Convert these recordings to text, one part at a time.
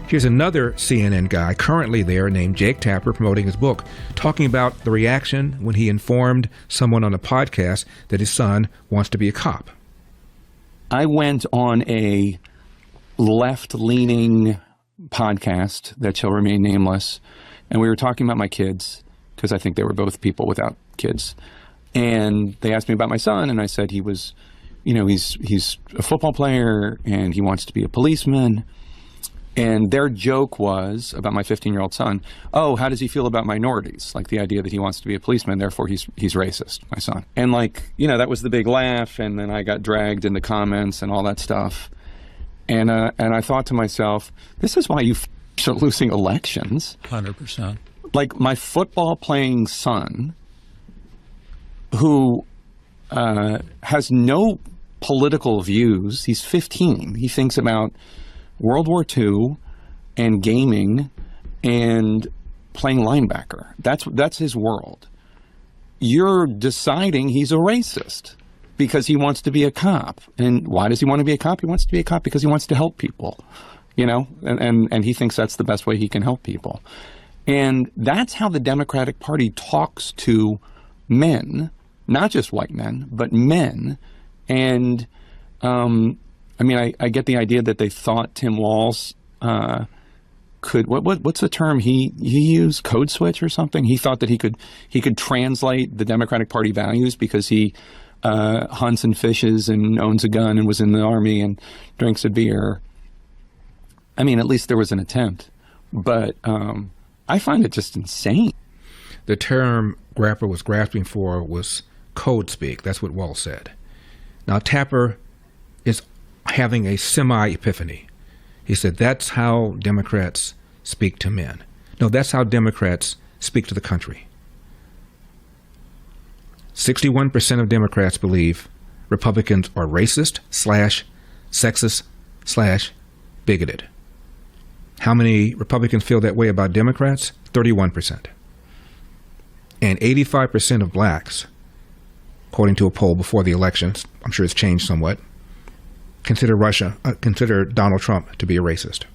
Here's another CNN guy currently there named Jake Tapper promoting his book, talking about the reaction when he informed someone on a podcast that his son wants to be a cop. I went on a left-leaning podcast that shall remain nameless, and we were talking about my kids, because I think they were both people without kids. And they asked me about my son, and I said he was, he's a football player, and he wants to be a policeman. And their joke was about my 15-year-old son, oh, how does he feel about minorities? Like the idea that he wants to be a policeman, therefore he's racist, my son. And that was the big laugh, and then I got dragged in the comments and all that stuff. And I thought to myself, this is why you are losing elections. 100%. Like my football-playing son, who has no political views, he's 15, he thinks about World War II and gaming and playing linebacker. That's his world. You're deciding he's a racist because he wants to be a cop. And why does he want to be a cop? He wants to be a cop because he wants to help people, and he thinks that's the best way he can help people. And that's how the Democratic Party talks to men, not just white men, but men. And I get the idea that they thought Tim Walz could, what's the term he used? Code switch or something? He thought that he could translate the Democratic Party values because he hunts and fishes and owns a gun and was in the Army and drinks a beer. I mean, at least there was an attempt. But I find it just insane. The term Grapper was grasping for was code speak. That's what Walz said. Now, Tapper is having a semi-epiphany. He said, that's how Democrats speak to men. No, that's how Democrats speak to the country. 61% of Democrats believe Republicans are racist / sexist / bigoted. How many Republicans feel that way about Democrats? 31%. And 85% of blacks, according to a poll before the elections, I'm sure it's changed somewhat, consider Donald Trump to be a racist.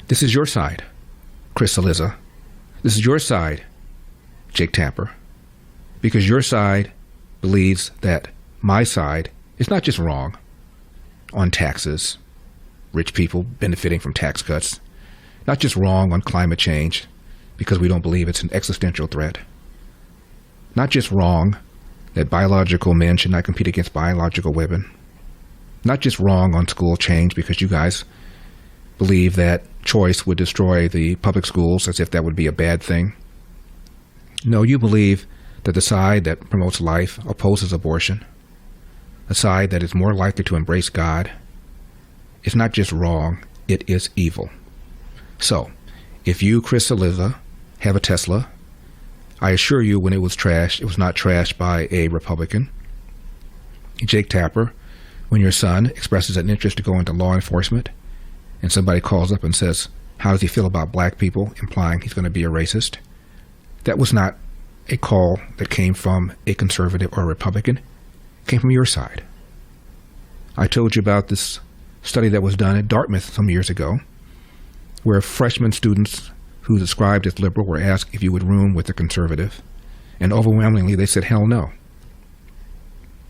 This is your side, Chris Cillizza. This is your side, Jake Tapper, because your side believes that my side is not just wrong on taxes, rich people benefiting from tax cuts, not just wrong on climate change because we don't believe it's an existential threat, not just wrong that biological men should not compete against biological women, not just wrong on school change because you guys believe that choice would destroy the public schools as if that would be a bad thing. No, you believe that the side that promotes life opposes abortion, a side that is more likely to embrace God, is not just wrong, it is evil. So, if you, Chris Cillizza, have a Tesla, I assure you when it was trashed, it was not trashed by a Republican. Jake Tapper, when your son expresses an interest to go into law enforcement and somebody calls up and says, how does he feel about black people, implying he's going to be a racist, that was not a call that came from a conservative or a Republican. It came from your side. I told you about this study that was done at Dartmouth some years ago, where freshman students who described as liberal were asked if you would room with a conservative, and overwhelmingly they said hell no.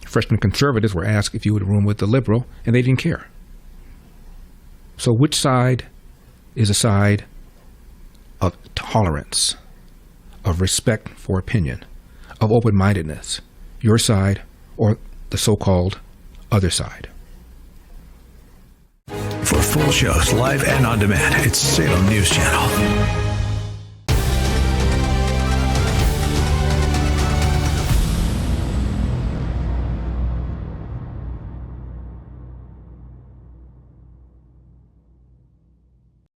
Freshman conservatives were asked if you would room with the liberal, and they didn't care. So which side is a side of tolerance, of respect for opinion, of open-mindedness, your side or the so-called other side? For full shows, live and on demand, it's Salem News Channel.